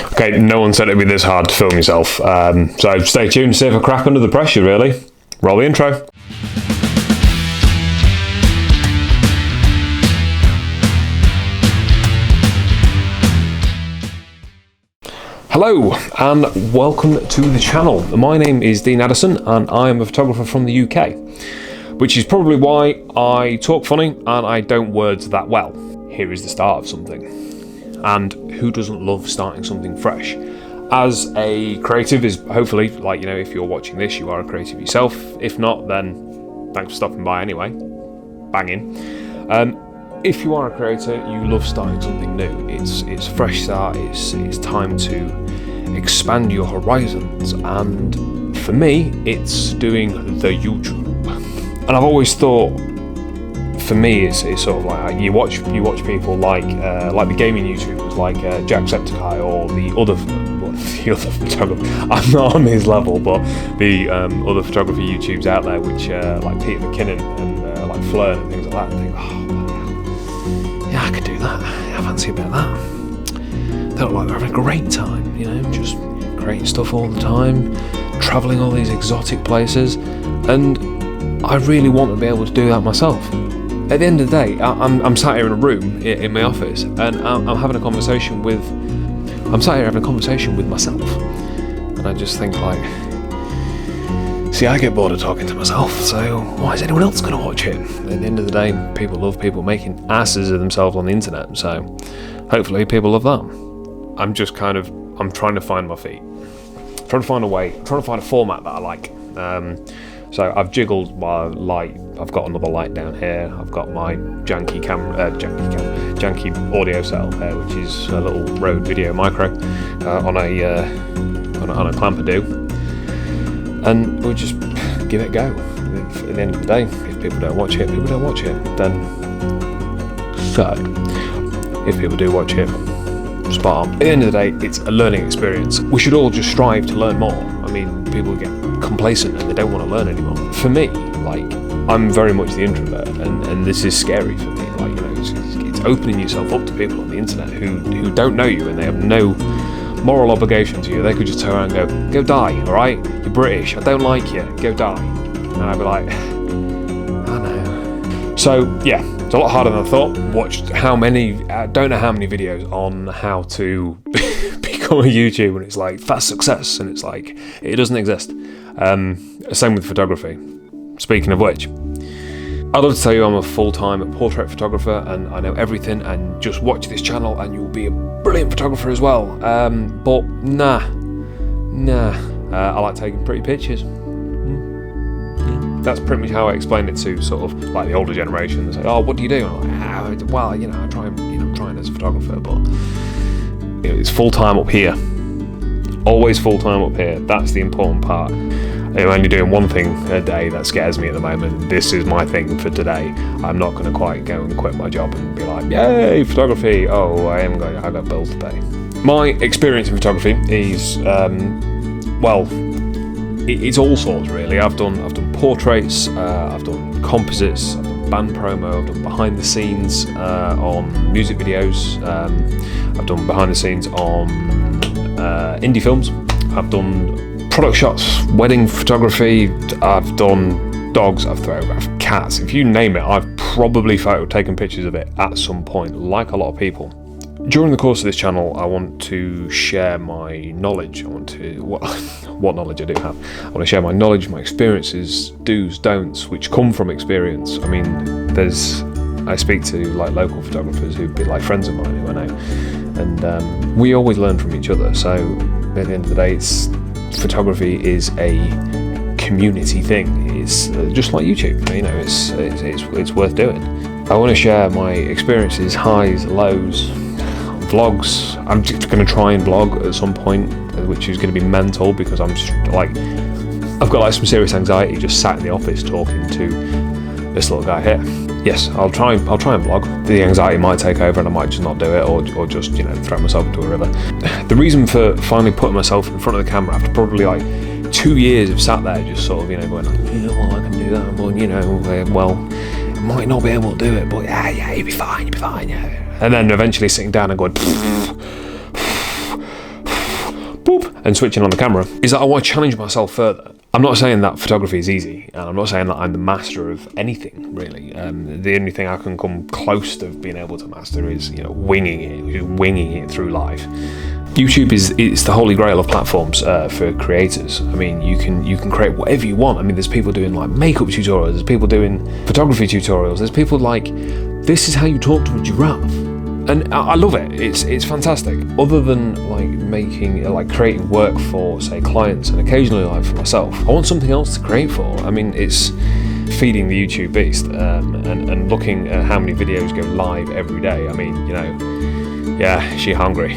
Okay, no one said it'd be this hard to film yourself, so stay tuned to see if I crack under the pressure, really. Roll the intro. Hello and welcome to the channel. My name is Dean Addison and I am a photographer from the UK, which is probably why I talk funny and I don't words that well. Here is the start of something. And who doesn't love starting something fresh? As a creative is hopefully, like, if you're watching this, you are a creative yourself. If not, then thanks for stopping by anyway. Banging. If you are a creator, you love starting something new. It's a fresh start, it's time to expand your horizons, and for me, it's doing the YouTube. And I've always thought, for me, it's sort of like you watch people like the gaming YouTubers, like Jacksepticeye, or the other photographer. I'm not on his level, but the other photography YouTubes out there, which like Peter McKinnon and like Fleur and things like that. And think, oh, yeah, I could do that. I fancy a bit of that. They look like they're having a great time, just creating stuff all the time, travelling all these exotic places, and I really want to be able to do that myself. At the end of the day, I'm sat here in a room in my office, and I'm having a conversation with. I'm sat here having a conversation with myself, and I just think like, see, I get bored of talking to myself, so why is anyone else going to watch it? At the end of the day, people love people making asses of themselves on the internet, so hopefully people love that. I'm trying to find my feet. Trying to find a way, trying to find a format that I like. So I've jiggled my light. I've got another light down here. I've got my janky audio setup here, which is a little Rode Video Micro on a Clamperdoo, and we'll just give it a go. At the end of the day, if people don't watch it, people don't watch it. Then so, if people do watch it, spot on. At the end of the day, it's a learning experience. We should all just strive to learn more. I mean, people get complacent and they don't want to learn anymore. For me, I'm very much the introvert, and this is scary for me. It's opening yourself up to people on the internet who don't know you, and they have no moral obligation to you. They could just turn around and go die, all right? You're British, I don't like you, go die. And I'd be like, I know. So yeah, it's a lot harder than I thought. I don't know how many videos on how to become a YouTuber, and it's like fast success, and it's like it doesn't exist. Same with photography. Speaking of which, I'd love to tell you I'm a full-time portrait photographer and I know everything, and just watch this channel and you'll be a brilliant photographer as well. But nah. I like taking pretty pictures. That's pretty much how I explained it to sort of like the older generation. They say, "Oh, what do you do?" I'm like, well, I try. I'm trying as a photographer, but it's full-time up here. Always full-time up here. That's the important part. I'm only doing one thing a day that scares me at the moment. This is my thing for today. I'm not going to quite go and quit my job and be like, yay, photography. Oh, I've got bills to pay. My experience in photography is, it's all sorts really. I've done portraits, I've done composites, I've done band promo, I've done behind the scenes on music videos, I've done behind the scenes on indie films, I've done product shots, wedding photography, I've done dogs, I've photographed cats. If you name it, I've probably taken pictures of it at some point, like a lot of people. During the course of this channel, I want to share my knowledge. What knowledge I do have. I want to share my knowledge, my experiences, do's, don'ts, which come from experience. I mean, I speak to like local photographers who'd be like friends of mine who I know, and we always learn from each other. So at the end of the day, photography is a community thing. It's just like YouTube, it's worth doing. I want to share my experiences, highs, lows, vlogs. I'm just going to try and vlog at some point, which is going to be mental because I'm just like, I've got like some serious anxiety just sat in the office talking to this little guy here. Yes, I'll try and vlog. The anxiety might take over and I might just not do it, or just throw myself into a river. The reason for finally putting myself in front of the camera after probably like 2 years of sat there just sort of going, well, I can do that, but well, I might not be able to do it, but yeah, you'll be fine, yeah. And then eventually sitting down and going, boop, and switching on the camera, is that I want to challenge myself further. I'm not saying that photography is easy, and I'm not saying that I'm the master of anything, really. The only thing I can come close to being able to master is, winging it through life. YouTube it's the holy grail of platforms for creators. I mean, you can create whatever you want. I mean, there's people doing like makeup tutorials, there's people doing photography tutorials, there's people like, this is how you talk to a giraffe. And I love it. It's fantastic. Other than creating work for, say, clients, and occasionally like for myself, I want something else to create for. I mean, it's feeding the YouTube beast, and looking at how many videos go live every day. I mean, yeah, she hungry.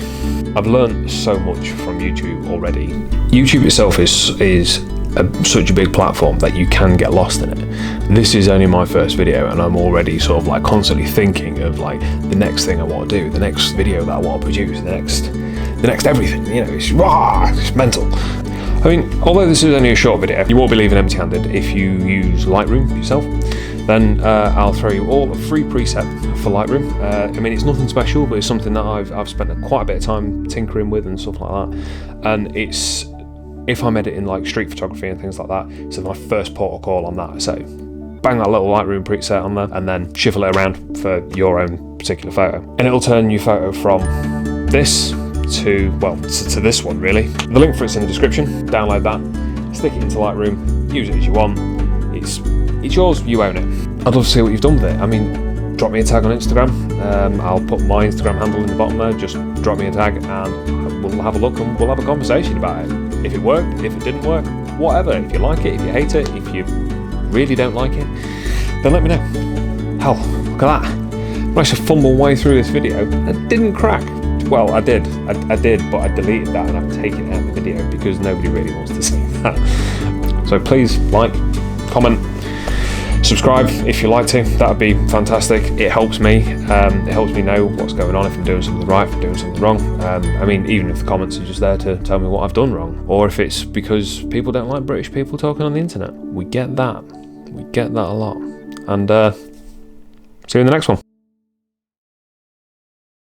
I've learned so much from YouTube already. YouTube itself is such a big platform that you can get lost in it. This is only my first video, and I'm already sort of like constantly thinking of like the next thing I want to do, the next video that I want to produce, the next everything. It's mental. I mean, although this is only a short video, you won't be leaving empty-handed. If you use Lightroom yourself, then I'll throw you all a free preset for Lightroom. I mean, it's nothing special, but it's something that I've spent quite a bit of time tinkering with and stuff like that. And it's, if I'm editing like street photography and things like that, so my first port of call on that. So bang that little Lightroom preset on there, and then shuffle it around for your own particular photo, and it'll turn your photo from this to this one, really. The link for it's in the description. Download that, stick it into Lightroom, use it as you want. It's yours, you own it. I'd love to see what you've done with it. I mean, drop me a tag on Instagram. I'll put my Instagram handle in the bottom there. Just drop me a tag and we'll have a look and we'll have a conversation about it. If it worked, if it didn't work, whatever. If you like it, if you hate it, if you really don't like it, then let me know. Hell, look at that. I managed to fumble my way through this video. It didn't crack. Well, I did, but I deleted that and I've taken it out of the video because nobody really wants to see that. So please like, comment, subscribe if you like to. That would be fantastic. It helps me. It helps me know what's going on, if I'm doing something right, if I'm doing something wrong. I mean, even if the comments are just there to tell me what I've done wrong, or if it's because people don't like British people talking on the internet. We get that. We get that a lot. And see you in the next one.